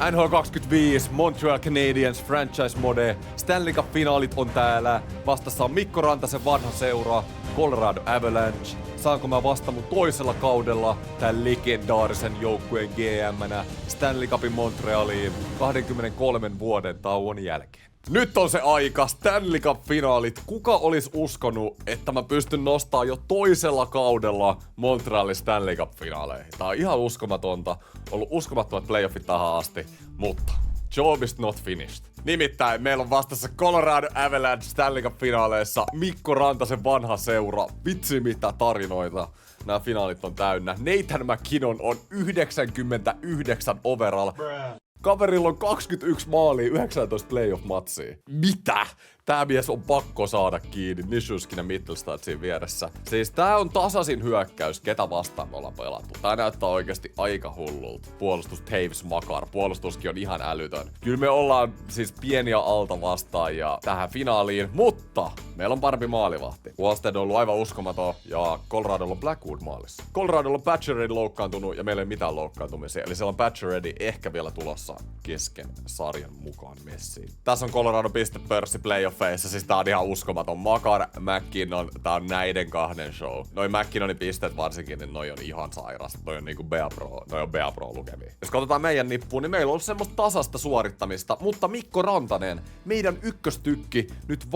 NHL 25, Montreal Canadiens franchise mode, Stanley Cup-finaalit on täällä. Vastassa on Mikko Rantasen vanha seura, Colorado Avalanche. Saanko mä vasta mun toisella kaudella tän legendaarisen joukkueen GM-nä Stanley Cupin Montrealiin 23 vuoden tauon jälkeen. Nyt on se aika, Stanley Cup-finaalit. Kuka olisi uskonut, että mä pystyn nostamaan jo toisella kaudella Montrealin Stanley Cup-finaaleihin? Tää on ihan uskomatonta. Ollut uskomattomat playoffit tähän asti, mutta job is not finished. Nimittäin meillä on vastassa Colorado Avalanche Stanley Cup-finaaleissa Mikko Rantasen vanha seura. Vitsi mitä tarinoita nämä finaalit on täynnä. Nathan MacKinnon on 99 overall. Kaverilla on 21 maalia 19 playoff-matsia. Mitä? Tää mies on pakko saada kiinni. Nichushkin ja Mittelstadt siinä vieressä. Siis tää on tasaisin hyökkäys, ketä vastaan me ollaan pelattu. Tää näyttää oikeesti aika hullulta. Puolustus Taves Makar. Puolustuskin on ihan älytön. Kyllä me ollaan siis pieniä alta vastaajia tähän finaaliin, mutta meillä on parempi maalivahti. Wallstead on ollut aivan uskomaton ja Coloradolla on Blackwood maalissa. Coloradolla on Pacioretty loukkaantunut ja meillä ei mitään loukkaantumisia. Eli siellä on Pacioretty ehkä vielä tulossa kesken sarjan mukaan messiin. Tässä on Colorado pistepörssi playoffeissa, siis tää on ihan uskomaton. Makar, MacKinnon, tää on näiden kahden show. Noi MacKinnonin pisteet varsinkin, niin noi on ihan sairasta. Noi on niinku Bea Pro lukemia. Jos katsotaan meidän nippuun, niin meillä on semmoista tasasta suorittamista, mutta Mikko Rantanen, meidän ykköstykki, nyt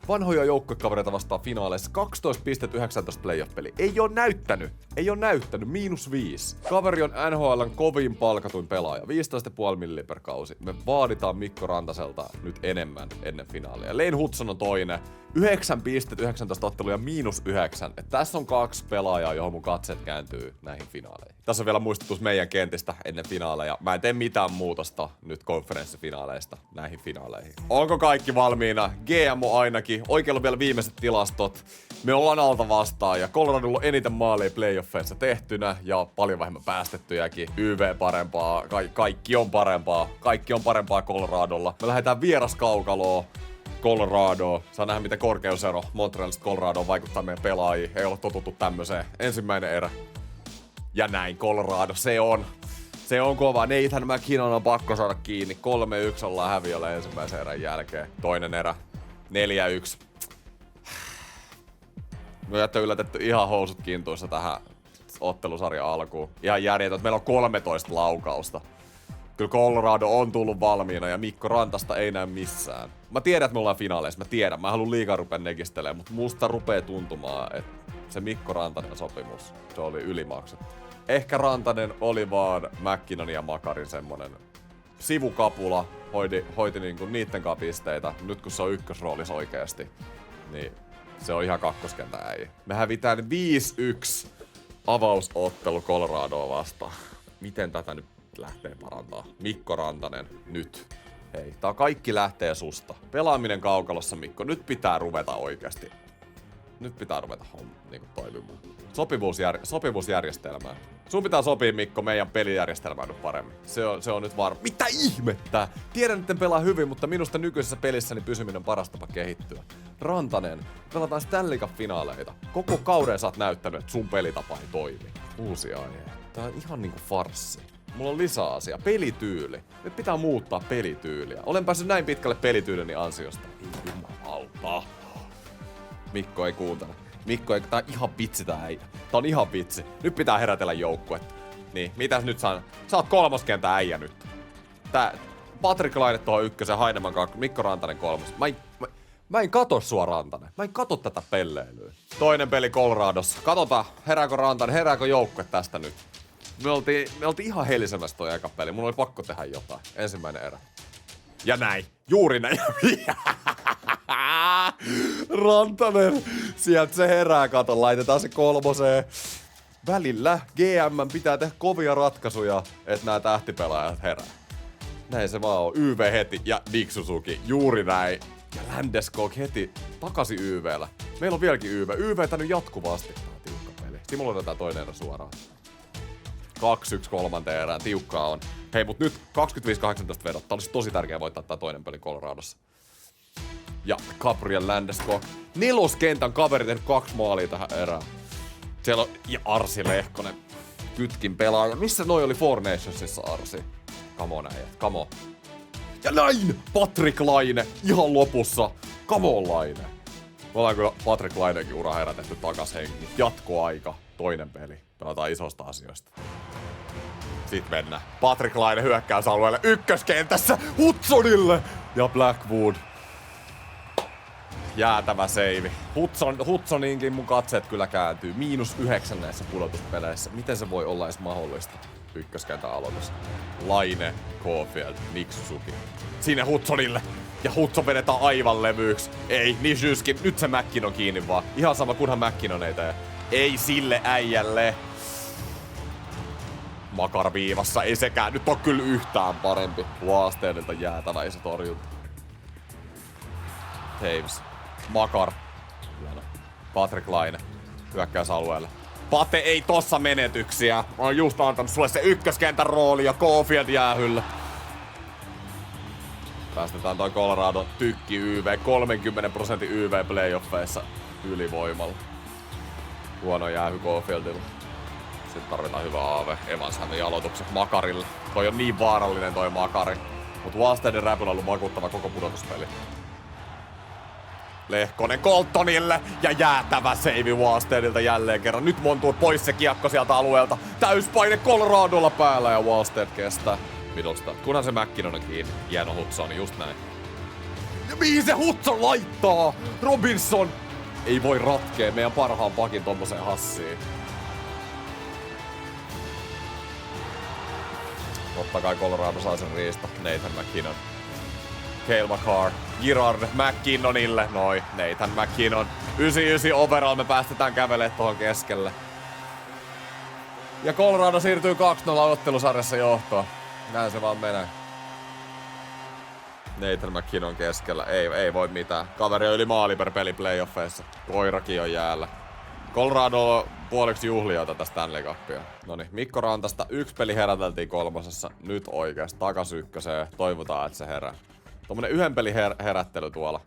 vanhoja joukkuekavereita vastaan finaaleissa. 12 pistettä 19 playoff-peli. Ei oo näyttänyt. -5. Kaveri on NHL:n kovin palkatuin pelaaja. 15,5 milli per kausi. Me vaaditaan Mikko Rantaselta nyt enemmän ennen finaalia. Lane Hutson on toinen. 9 pistettä 19 otteluja -9. Et tässä on 2 pelaajaa, johon mun katseet kääntyy näihin finaaleihin. Tässä on vielä muistutus meidän kentistä ennen finaaleja. Mä en tee mitään muutosta nyt konferenssifinaaleista näihin finaaleihin. Onko kaikki valmiina? GM on ainakin. Oikealla on vielä viimeiset tilastot. Me ollaan alta vastaan ja Coloradolla on eniten maaleja playoffeissa tehtynä ja paljon vähemmän päästettyjäkin. YV parempaa, kaikki on parempaa. Kaikki on parempaa Coloradolla. Me lähdetään vieraskaukaloon. Colorado. Saa nähdä miten korkeusero Montrealista Coloradoon vaikuttaa meidän pelaajiin. Ei olla totuttu tämmöiseen. Ensimmäinen erä. Ja näin Colorado. Se on kova. Nathan MacKinnon on pakko saada kiinni. 3-1 ollaan häviöllä ensimmäisen erän jälkeen. Toinen erä. 4-1. Me on yllätetty ihan housut kintuissa tähän ottelusarjan alkuun. Ihan järjetön. Meillä on 13 laukausta. Kyllä Colorado on tullut valmiina ja Mikko Rantasta ei näy missään. Mä tiedän, että me ollaan finaaleissa. Mä tiedän. Mä haluan liikaa rupea nekistelemään, mutta musta rupee tuntumaan, että se Mikko Rantanen sopimus, se oli ylimaksettu. Ehkä Rantanen oli vaan MacKinnonin ja Makarin semmonen sivukapula, hoiti niinku niitten pisteitä. Nyt kun se on ykkösroolis oikeesti, niin se on ihan kakkoskentän äijä. Me hävitään 5-1 avausottelu Coloradoa vastaan. Miten tätä nyt lähtee parantaa? Mikko Rantanen, nyt. Hei, tää kaikki lähtee susta. Pelaaminen kaukalossa, Mikko. Nyt pitää ruveta oikeasti. Nyt pitää ruveta niinku toimimaan. Sopivuusjärjestelmää. Sun pitää sopia, Mikko, meidän pelijärjestelmään nyt paremmin. Se on nyt varma. Mitä ihmettä? Tiedän, että en pelaa hyvin, mutta minusta nykyisessä pelissäni pysyminen on paras tapa kehittyä. Rantanen, pelataan Stanley Cup-finaaleita. Koko kauden sä oot näyttänyt, että sun pelitapa ei toimi. Uusi aihe. Tää on ihan niinku farssi. Mulla on lisäasia. Pelityyli. Nyt pitää muuttaa pelityyliä. Olen päässyt näin pitkälle pelityylini ansiosta. Ei jumalauta. Mikko ei kuuntele. Tää on ihan vitsi tää äijä. Tää on ihan vitsi. Nyt pitää herätellä joukkuetta. Niin, mitäs nyt sä oot kolmoskentän äijä nyt. Patrick Laine tuohon ykkösen, Heineman 2, Mikko Rantanen 3. Mä en kato sua Rantanen. Mä en kato tätä pelleilyä. Toinen peli Coloradossa. Katsotaan, herääkö Rantanen, herääkö joukkue tästä nyt. Me oltiin ihan helisemässä toi eka peli. Mun oli pakko tehdä jotain. Ensimmäinen erä. Ja näin. Juuri näin. Rantanen. Sieltä se herää, kato. Laitetaan se kolmoseen. Välillä GM pitää tehdä kovia ratkaisuja, että nämä tähtipelaajat herää. Näin se vaan on. YV heti ja Nick Suzuki. Juuri näin. Ja Landeskog heti takaisin YV:llä. Meillä on vieläkin YV. YVtä nyt jatkuvasti. Tää on tiukka peli. Simuloitetaan toinen erä suoraan. 2-1 kolmanteen erään. Tiukkaa on. Hei, mut nyt 25-18 vedot. Tää olisi tosi tärkeää voittaa tää toinen peli Coloradossa. Ja Gabriel Landeskog. Neloskentän kaveri tehnyt 2 maalia tähän erään. Siellä on ja Arsi Lehkonen. Kytkin pelaaja. Missä noi oli Four Nationsissa, Arsi? Come on äijät, come on. Ja näin! Patrick Laine ihan lopussa. Come on Laine. Me ollaan kyllä Patrick Lainenkin ura herätetty takas henki. Jatkoaika. Toinen peli. Pelataan isosta asioista. Sitten mennään. Patrick Laine hyökkäysalueelle ykköskentässä Hudsonille. Ja Blackwood. Jäätävä seivi. Hudsoninkin mun katseet kyllä kääntyy. -9 näissä pudotuspeleissä. Miten se voi olla edes mahdollista? Ykköskentän aloitus. Laine, Caulfield, Nick Suzuki. Sinne Hudsonille. Ja Hudson vedetään aivan levyyksi. Ei, Nichuski. Nyt se McKinnon kiinni vaan. Ihan sama, kunhan McKinnon ei tee. Ei sille äijälle. Makar viivassa. Ei sekään. Nyt on kyllä yhtään parempi. Waasteedilta jäätävä iso torjunta. Taves. Makar. Patrick Laine. Hyökkäysalueelle. Pate ei tossa menetyksiä. Mä oon just antanut sulle se ykköskentän rooli ja Caulfield jäähyllä. Päästetään toi Colorado tykki YV. 30% YV playoffeissa ylivoimalla. Huono jäähy Caulfieldilla. Sitten tarvitaan hyvä AV. Evans hävii aloitukset Makarille. Toi on niin vaarallinen toi Makari. Mut Waasteiden räpyllä on ollut vakuuttava koko pudotuspeli. Lehkonen Coltonille ja jäätävä seivi Waasteedilta jälleen kerran. Nyt montuu pois se kiekko sieltä alueelta. Täyspaine Coloradolla päällä ja Waasteed kestää. Middlestad. Kunhan se McKinnon on kiinni. Hieno Hudson, just näin. Ja mihin se Hudson laittaa? Robinson ei voi ratkea meidän parhaan pakin tommoseen hassiin. Totta kai Colorado sai sen riista. Nathan McKinnon. Cale Makar. Girard McKinnonille. Noi, Nathan McKinnon. 99 overall, me päästetään kävelee tohon keskelle. Ja Colorado siirtyy 2-0 ottelusarjassa johtoon. Näin se vaan menee. Nathan McKinnon keskellä. Ei voi mitään. Kaveri on yli maali per peli playoffeissa. Koirakin on jäällä. Colorado on puoliksi juhlia tätä Stanley Cupia. Noniin, Mikko Rantasta 1 peli heräteltiin 3. Nyt oikeesti takas 1. Toivotaan, että se herää. Tommonen 1 pelin herättely tuolla.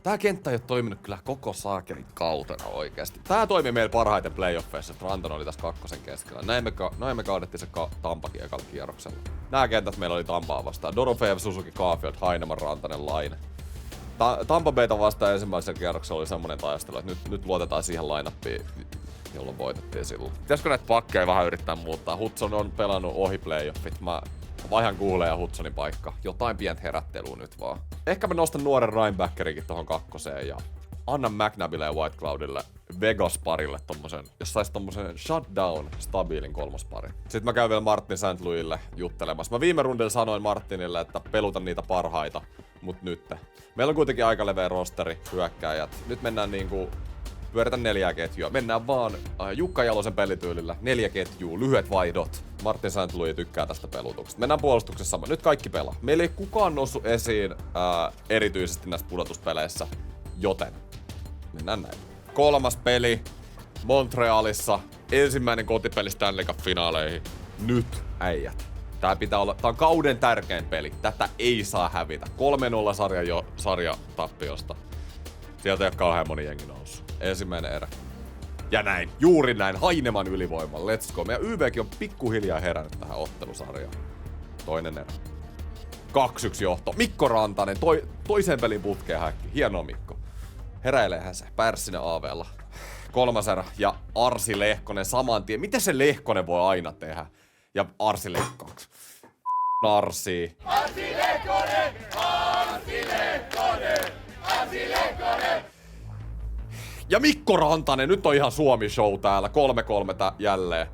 Tää kenttä ei oo toiminut kyllä koko saakelin kautena oikeesti. Tää toimi meillä parhaiten playoffeissa. Ranton oli tässä 2 keskellä. Näin me kaadettiin se Tampakin ekalla kierroksella. Nää kentät meillä oli Tampaa vastaan. Dorofeev, Suzuki, Caulfield, Heineman, Rantanen, Laine. Tampa Bayta vastaan ensimmäisellä kierroksella oli semmonen taistelu, että nyt luotetaan siihen line-upiin, jolloin voitettiin silloin. Pitäisikö näitä pakkeja vähän yrittää muuttaa? Hudson on pelannut ohi playoffit. Mä vaihan Googlen ja Hudsonin paikka. Jotain pientä herättelyä nyt vaan. Ehkä mä nostan nuoren Rhinebackerikin tohon 2. ja annan McNabille ja Whitecloudille Vegas-parille tommosen, jos sais tommosen shutdown stabiilin 3. pari. Sitten mä käyn vielä Martin St. Louisille juttelemassa. Mä viime rundilla sanoin Martinille, että pelutan niitä parhaita, mut nyt. Meillä on kuitenkin aika leveä rosteri, hyökkääjät. Nyt mennään niinku pyöritän 4 ketjua. Mennään vaan Jukka Jalosen pelityylillä. 4 ketjua, lyhyet vaihdot. Martin St. Louis tykkää tästä pelutuksesta. Mennään puolustuksessa sama. Nyt kaikki pelaa. Meillä ei kukaan noussut esiin erityisesti näissä pudotuspeleissä, joten mennään näin. 3. peli Montrealissa. Ensimmäinen kotipeli Stanley Cup-finaaleihin. Nyt äijät. Tää on kauden tärkein peli. Tätä ei saa hävitä. 3-0 sarja tappiosta. Sieltä ei ole kauhean moni jengi noussut. Ensimmäinen erä. Ja näin, juuri näin, Heineman ylivoima, let's go. Meidän YVkin on pikkuhiljaa herännyt tähän ottelusarjaan. Toinen erä. 2-1 johto. Mikko Rantanen, toiseen pelin putkeen häkki. Hienoa Mikko. Heräileehän se, Pärssinen AV:lla. 3. erä ja Arsi Lehkonen saman tien. Miten se Lehkonen voi aina tehdä? Ja Arsi Lehkoks. Arsi. Arsi Lehkonen! Arsi Lehkonen! Arsi Lehkonen! Ja Mikko Rantanen, nyt on ihan Suomi-show täällä, 3-3 jälleen.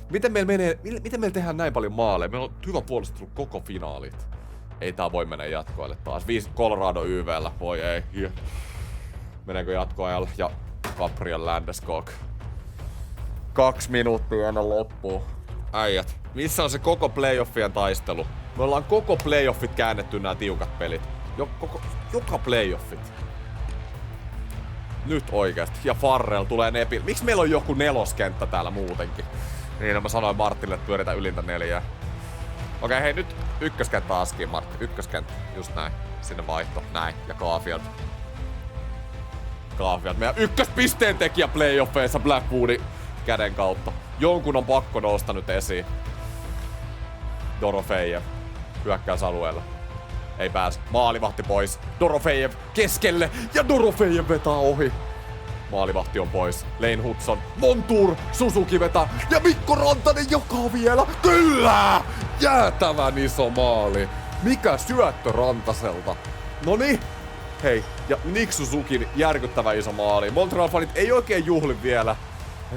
Miten meillä tehdään näin paljon maaleja? Meillä on hyvä puolustelu koko finaalit. Ei tää voi mennä jatkoille taas. 5 Colorado YV:llä, voi ei. Meneekö jatkoajalle? Ja Gabriel Landeskog. 2 minuuttia ennen loppua. Äijät, missä on se koko playoffien taistelu? Me ollaan koko playoffit käännetty nää tiukat pelit. Joka playoffit. Nyt oikeesti. Ja Farrell tulee nepil. Miksi meillä on joku 4. kenttä täällä muutenkin? Niin, mä sanoin Martille, että pyöritään ylintä 4. Okei, hei nyt 1. kenttä askiin, Martti. 1. kenttä. Just näin. Sinne vaihto. Näin. Ja Caulfield. Meidän 1. pisteen tekijä playoffeissa Blackwoodin käden kautta. Jonkun on pakko nousta nyt esiin. Dorofeev. hyökkäysalueella. Ei pääse. Maalivahti pois. Dorofejev keskelle ja Dorofejev vetää ohi. Maalivahti on pois. Lane Hudson, Montour, Suzuki vetää ja Mikko Rantanen jakaa vielä. Kyllä! Jäätävän iso maali. Mikä syöttö Rantaselta. Noniin. Hei, ja Nick Suzukin järkyttävä iso maali. Montreal-fanit ei oikein juhli vielä.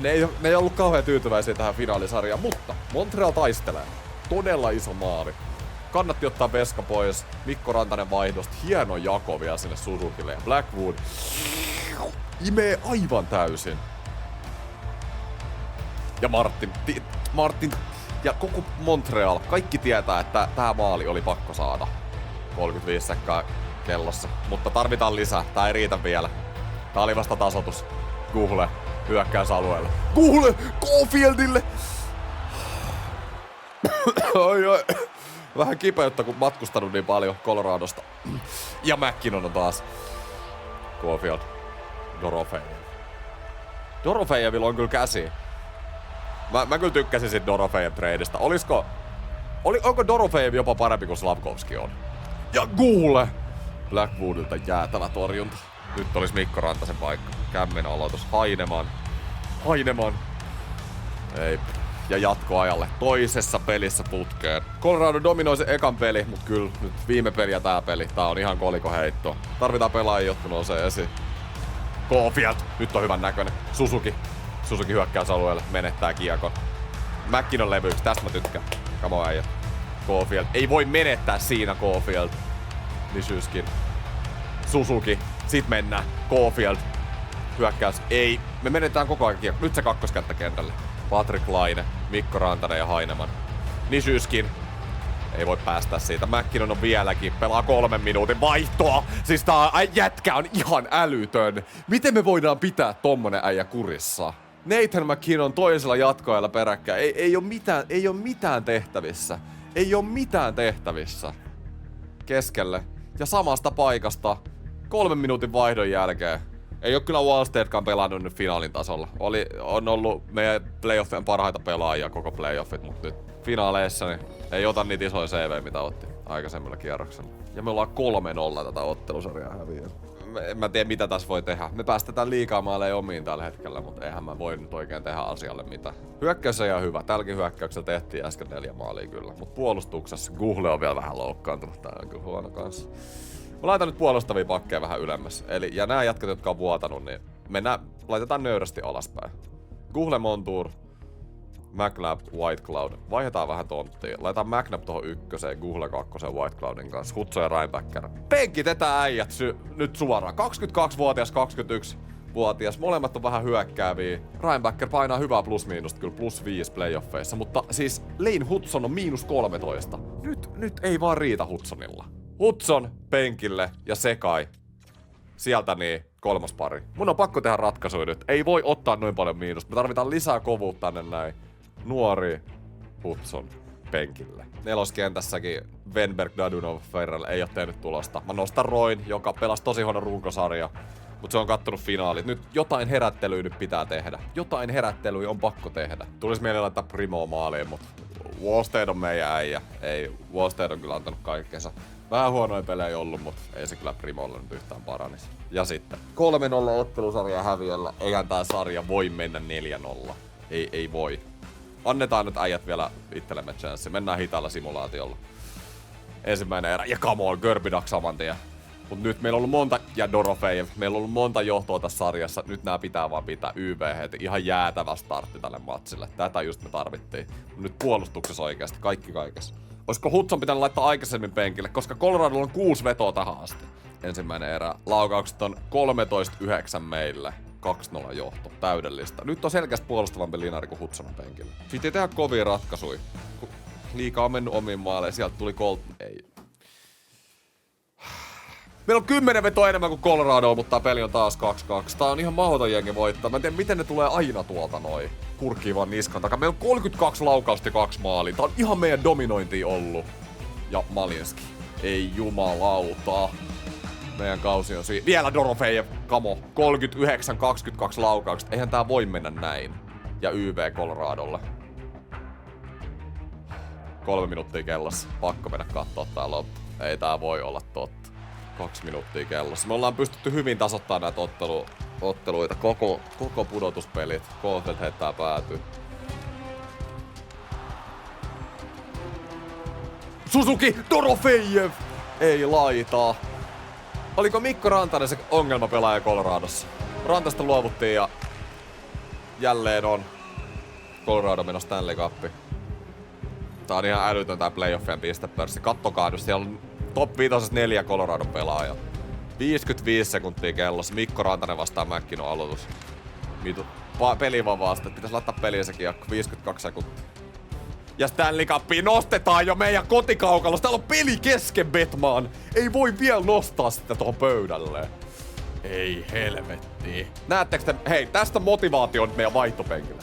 Ne ei ollut kauhean tyytyväisiä tähän finaalisarjaan, mutta Montreal taistelee. Todella iso maali. Kannatti ottaa veska pois. Mikko Rantanen vaihdosta. Hieno jako vielä sinne Suzukille. Ja Blackwood imee aivan täysin. Ja Martin ja koko Montreal. Kaikki tietää, että tää maali oli pakko saada. 35 sekkaa kellossa. Mutta tarvitaan lisää. Tää ei riitä vielä. Tää oli vasta tasoitus. Google hyökkäysalueelle. Google Caulfieldille! Ai. Vähän kipeyttä, kun matkustanut niin paljon Coloradosta. Ja McKinnon on taas. Caulfield. Dorofejev. Dorofejevilla on kyllä käsi. Mä kyllä tykkäsin sit Dorofejev-treidistä. Onko Dorofejev jopa parempi kuin Slavkovski on? Ja Google! Blackwoodilta jäätävä torjunta. Nyt olisi Mikko Rantasen paikka. Kämmen aloitus. Heineman. Ei. Ja jatkoajalle. Toisessa pelissä putkeen. Colorado dominoi se ekan peli, mut kyllä nyt viime peli ja tää peli. Tää on ihan kolikoheitto. Tarvitaan pelaajia, jotka nousee esiin. Caulfield. Nyt on hyvän näköinen. Suzuki hyökkäysalueelle. Menettää kiekon. McKinnon levyyks. Tästä mä tykkään. Come on äijät. Caulfield. Ei voi menettää siinä Caulfield. Nishyskin. Suzuki. Sit mennään. Caulfield. Hyökkäys. Ei. Me menetään koko ajan kiekko. Nyt se kakkoskättä kentälle. Patrick Laine, Mikko Rantanen ja Heineman. Nishyskin. Ei voi päästä siitä. McKinnon on vieläkin. Pelaa 3 minuutin vaihtoa. Siis tää jätkä on ihan älytön. Miten me voidaan pitää tommonen äijä kurissa? Nathan McKinnon toisella jatkoajalla peräkkäin. Ei oo mitään tehtävissä. Ei oo mitään tehtävissä. Keskelle. Ja samasta paikasta. 3 minuutin vaihdon jälkeen. Ei oo kyllä Wallstedkaan pelannut nyt finaalin tasolla. On ollut meidän playoffien parhaita pelaajia koko playoffit, mutta nyt finaaleissa niin ei ota niitä isoja CV, mitä otti aikaisemmilla kierroksella. Ja me ollaan 3-0 tätä ottelusarjaa häviä. En mä tiedä mitä tässä voi tehdä. Me päästetään liikaa maaleja omiin tällä hetkellä, mutta eihän mä voi nyt oikein tehdä asialle mitään. Hyökkäys ei ole hyvä. Tälläkin hyökkäyksellä tehtiin äsken 4 maalia kyllä. Mutta puolustuksessa Google on vielä vähän loukkaantunut. Tää on kyllä huono kanssa. Mä laitan nyt puolustavia pakkeja vähän ylemmäs. Ja nämä jätkät, jotka on vuotanut, niin laitetaan nöyrästi alaspäin. Google Montour, McNabb, White Cloud. Vaihdetaan vähän tonttia. Laitetaan McNabb tohon 1, Google 2, White Cloudin kanssa. Hudson ja Reinbacker. Penkitetään äijät nyt suoraan. 22-vuotias, 21-vuotias. Molemmat on vähän hyökkääviä. Reinbacker painaa hyvää plus-miinusta, kyllä +5 playoffeissa. Mutta siis Lane Hudson on -13. Nyt ei vaan riitä Hudsonilla. Hudson penkille ja Sekai. Sieltä niin 3. pari. Mun on pakko tehdä ratkaisuja nyt. Ei voi ottaa noin paljon miinusta. Me tarvitaan lisää kovuutta tänne näin. Nuori Hudson penkille. Neloskentässäkin Wenberg, Dadunov, Ferrell ei oo tehnyt tulosta. Mä nostan Roin, joka pelasi tosi huono runkosarja. Mut se on kattonut finaalit. Nyt jotain herättelyä nyt pitää tehdä. Jotain herättelyä on pakko tehdä. Tulis mieleen laittaa Primo maaliin, mut Wallstead on meidän äijä. Ei, Wallstead on kyllä antanut kaikkensa. Vähän huonoja pelejä ollut, mutta ei se kyllä Primolle nyt yhtään paranisi. Ja sitten 3-0 ottelusarja häviöllä. Eihän tää sarja voi mennä 4-0. Ei voi. Annetaan nyt äijät vielä itsellemme chanssi. Mennään hitaalla simulaatiolla. Ensimmäinen erä. Ja come on, Görbidak saman tien. Mut nyt meillä on ollut monta, ja Dorofejev, meillä on ollut monta johtoa tässä sarjassa. Nyt nää pitää vaan pitää YV heti. Ihan jäätävä startti tälle matsille. Tätä just me tarvittiin. Nyt puolustuksessa oikeasti, kaikki kaikessa. Olisiko Hudson pitänyt laittaa aikaisemmin penkille, koska Coloradolla on 6 vetoa tähän asti. Ensimmäinen erä. Laukaukset on 13-9 meille. 2-0 johto. Täydellistä. Nyt on selkeästi puolustavampi linari kuin Hudsonin penkillä. Piti tehdä kovia ratkaisuja. Liikaa on mennyt omiin maaleihin. Sieltä tuli Ei. Meillä on 10 vetoa enemmän kuin Colorado, mutta tää peli on taas 2-2. Tää on ihan mahdoton jengi voittaa. Mä en tiedä, miten ne tulee aina tuolta noin. Kurkkii vaan niskan takaa. Meillä on 32 laukausta ja 2 maalia. Tää on ihan meidän dominointia ollut. Ja Malinski. Ei jumalauta. Meidän kausi on siinä. Vielä Dorofejev. Kamo. 39-22 laukaukset. Eihän tää voi mennä näin. Ja YV Coloradolle. 3 minuuttia kellossa. Pakko mennä kattoo tää loppu. Ei tää voi olla totta. 2 minuuttia kellossa. Me ollaan pystytty hyvin tasoittamaan näitä otteluita. Koko pudotuspelit. Caulfield heittää päätyy. Suzuki Dorofejev! Ei laitaa. Oliko Mikko Rantanen se ongelmapelaaja Coloradossa? Rantasta luovuttiin ja jälleen on Colorado menossa Stanley Cupiin. Tää on ihan älytön tää playoffien pistepörssi. Kattokaa nyt, siellä on top 5 4 Colorado pelaajaa. 55 sekuntia kellossa. Mikko Rantanen vastaa McKinnon aloitus. Peli vaan vasta. Pitäis laittaa peliin se kiekko. 52 sekuntia. Ja Stanley Cupiin nostetaan jo meidän kotikaukalossa. Täällä on peli kesken, Betman. Ei voi vielä nostaa sitä tuohon pöydälle. Ei helvetti. Näettekö te? Hei, tästä motivaatio on meidän vaihtopenkillä.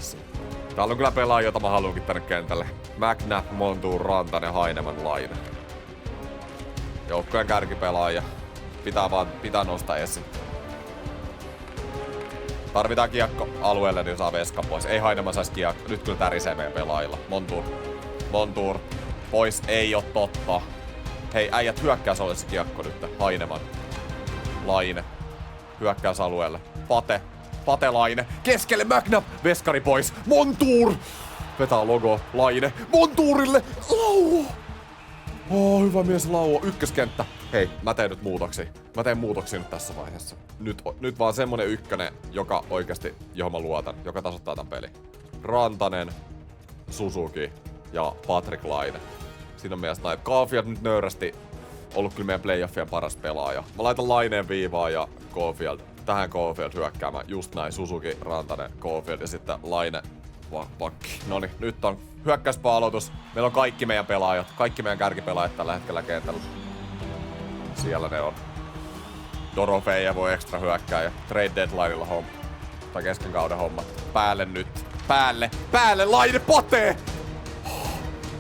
Täällä on kyllä pelaajia, jota mä haluankin tänne kentälle. McNabb, Montour, Rantanen, Heineman, Laine. Joukkojen kärkipelaaja. Pitää nostaa esiin. Tarvitaan kiekko alueelle, niin saa veska pois. Ei Heineman saisi kiekko. Nyt kyllä tärisee meidän pelaajilla. Montour. Pois ei oo totta. Hei, äijät hyökkäys olisi kiekko nyt. Heineman. Laine. Hyökkäysalueelle. Pate Laine. Keskelle McNabb. Veskari pois. Montour. Vetää logo. Laine. Montourille. Lauo. Hyvä mies Lauo. Ykköskenttä. Hei, mä teen nyt muutoksia. Mä teen muutoksia nyt tässä vaiheessa. Nyt vaan semmonen ykkönen, joka oikeasti, johon mä luotan. Joka tasoittaa tän pelin. Rantanen, Suzuki ja Patrick Laine. Siinä on mielestäni näin. Caulfield nyt nöyrästi ollut kyllä meidän playoffien paras pelaaja. Mä laitan Laineen viivaa ja Caulfield. Tähän Caulfield hyökkäämään. Just näin. Suzuki, Rantanen, Caulfield ja sitten Laine pakki. Noniin, nyt on hyökkäyspä-aloitus. Meillä on kaikki meidän pelaajat. Kaikki meidän kärkipelaajat tällä hetkellä kentällä. Siellä ne on. Dorofejev voi ekstra hyökkää ja trade deadlineilla homma. Tai kesken kauden hommat. Päälle nyt. Päälle! Laine Pate!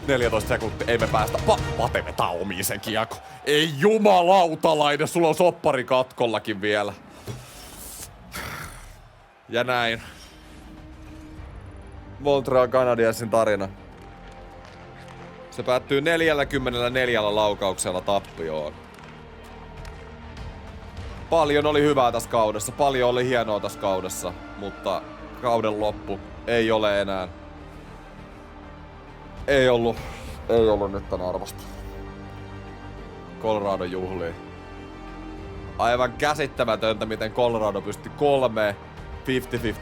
14 sekuntia, ei me päästä. Pate vetää omiin sen kiekko. Ei jumalautalainen, sulla on soppari katkollakin vielä. Ja näin. Montreal Canadiensin tarina. Se päättyy 44 laukauksella tappioon. Paljon oli hyvää tässä kaudessa, paljon oli hienoa tässä kaudessa, mutta kauden loppu ei ole enää. Ei ollut nyt tän arvosta. Colorado juhlii. Aivan käsittämätöntä, miten Colorado pystyi 3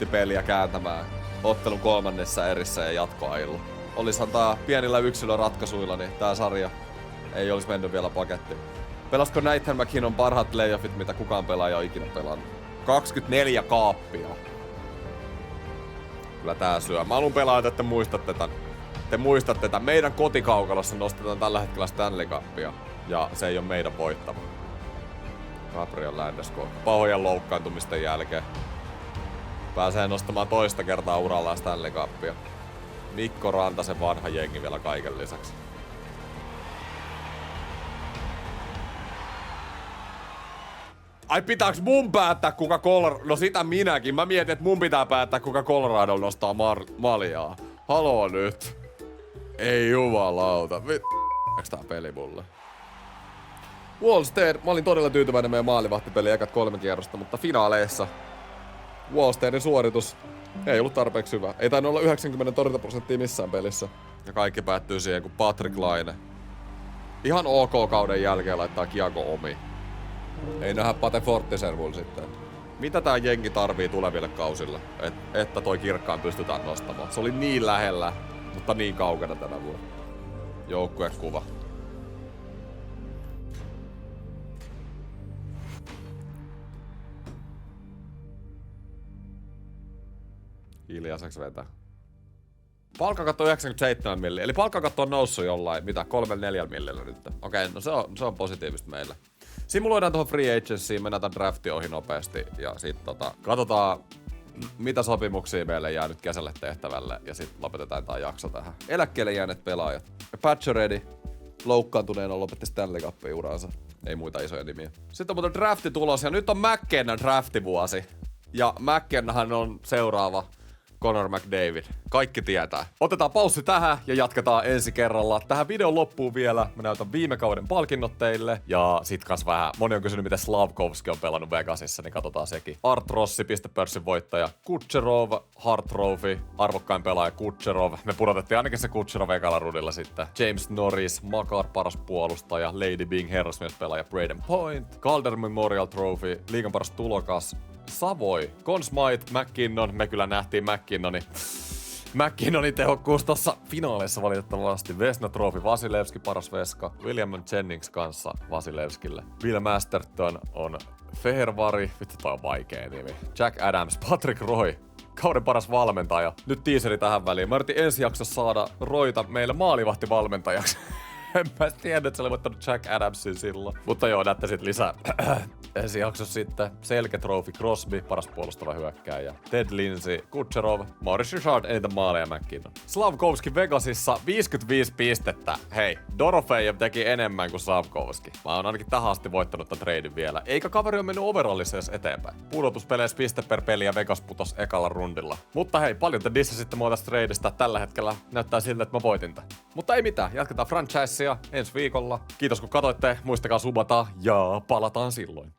50-50 peliä kääntämään ottelun 3. erissä ja jatkoajilla. Olishan tää pienillä yksilöratkaisuilla, niin tää sarja ei olisi mennyt vielä pakettiin. Pelasko Nathan McKinnon parhaat playoffit, mitä kukaan pelaaja on ikinä pelannut? 24 kaappia. Kyllä tää syö. Mä haluun pelaajat, että muistatte tän. Te muistatte tän. Meidän kotikaukalossa nostetaan tällä hetkellä Stanley Cupia. Ja se ei oo meidän voittama. Gabriel Landeskog. Pahojen loukkaantumisten jälkeen. Pääsee nostamaan toista kertaa urallaan Stanley Cupia. Mikko Rantasen vanha jengi vielä kaiken lisäksi. Ai pitääks mun päättää kuka Colorado... No sitä minäkin. Mä mietin, että mun pitää päättää kuka Colorado nostaa maljaa. Haloo nyt. Ei jumalauta. Eiks tää peli mulle? Wallstead. Mä olin todella tyytyväinen meidän maalivahtipeliin ekat 3 kierrosta, mutta finaaleissa Wallsteadin suoritus ei ollut tarpeeksi hyvä. Ei tainnut olla 90 torjuntaprosenttia missään pelissä. Ja kaikki päättyy siihen, kun Patrick Laine ihan ok kauden jälkeen laittaa kiekko omiin. Ei nähdä Pate Fortiservulla sitten. Mitä tää jengi tarvii tuleville kausille, että toi kirkkaan pystytään nostamaan? Se oli niin lähellä, mutta niin kaukana tänä vuonna. Joukkuekuva. Hiljaiseksi vetää. Palkkakatto 97 milliä, eli palkkakatto on noussut jollain, mitä, 3-4 millillä nyt. Okei, no se on positiivista meille. Simuloidaan tuohon free agencyin, mennään tän draftin ohi nopeasti ja sit katsotaan mitä sopimuksia meille jää nyt kesälle tehtävälle ja sit lopetetaan tää jakso tähän. Eläkkeelle jääneet pelaajat. Pacioretty loukkaantuneena lopetti Stanley Cupin uransa. Ei muita isoja nimiä. Sitten on muuten drafti tulos ja nyt on McKennan draftivuosi. Ja McKennahan on seuraava Conor McDavid. Kaikki tietää. Otetaan paussi tähän ja jatketaan ensi kerralla. Tähän videon loppuun vielä mä näytän viime kauden palkinnot teille. Ja sit kans vähän, moni on kysynyt miten Slavkovski on pelannut Vegasissa, niin katsotaan sekin. Art Rossi, pistepörssin voittaja. Kucherov, Hart Trophy, arvokkain pelaaja Kucherov. Me pudotettiin ainakin se Kucherov ekalla rudilla sitten. James Norris, Makar paras puolustaja. Lady Bing, herrasmiespelaaja Braden Point. Calder Memorial Trophy, liigan paras tulokas. Savoy, Conn Smythe, McKinnon. Me kyllä nähtiin McKinnonin tehokkuus tossa finaaleissa valitettavasti. Vesna Trophy, Vasilevski paras veska. William Jennings kanssa Vasilevskille. Will Masterton on Fehervari. Vittu toi on vaikea nimi. Jack Adams, Patrick Roy. Kauden paras valmentaja. Nyt teaseri tähän väliin. Mä yritin ensi jaksossa saada Roita meille maalivahtivalmentajaksi. En mä tiedä, että se oli voittanut Jack Adamsin silloin. Mutta joo, näette sit lisää. Ensi jaksossa sitten Selke Trophy, Crosby, paras puolustava hyökkääjä. Ted Lindsay, Kucherov, Maurice Richard, eniten maaleja McKinnon. Slavkovski Vegasissa 55 pistettä. Hei, Dorofejev teki enemmän kuin Slavkovski. Mä oon ainakin tähän asti voittanut tän treidin vielä. Eikä kaveri on mennyt overallissa edes eteenpäin. Pudotuspeleissä piste per peli ja Vegas putos ekalla rundilla. Mutta hei, paljon te dissasitte mua tästä treidistä. Tällä hetkellä näyttää siltä, että mä voitin tän. Mutta ei mitään, jatketaan franchisea ensi viikolla. Kiitos kun katsoitte, muistakaa subata ja palataan silloin.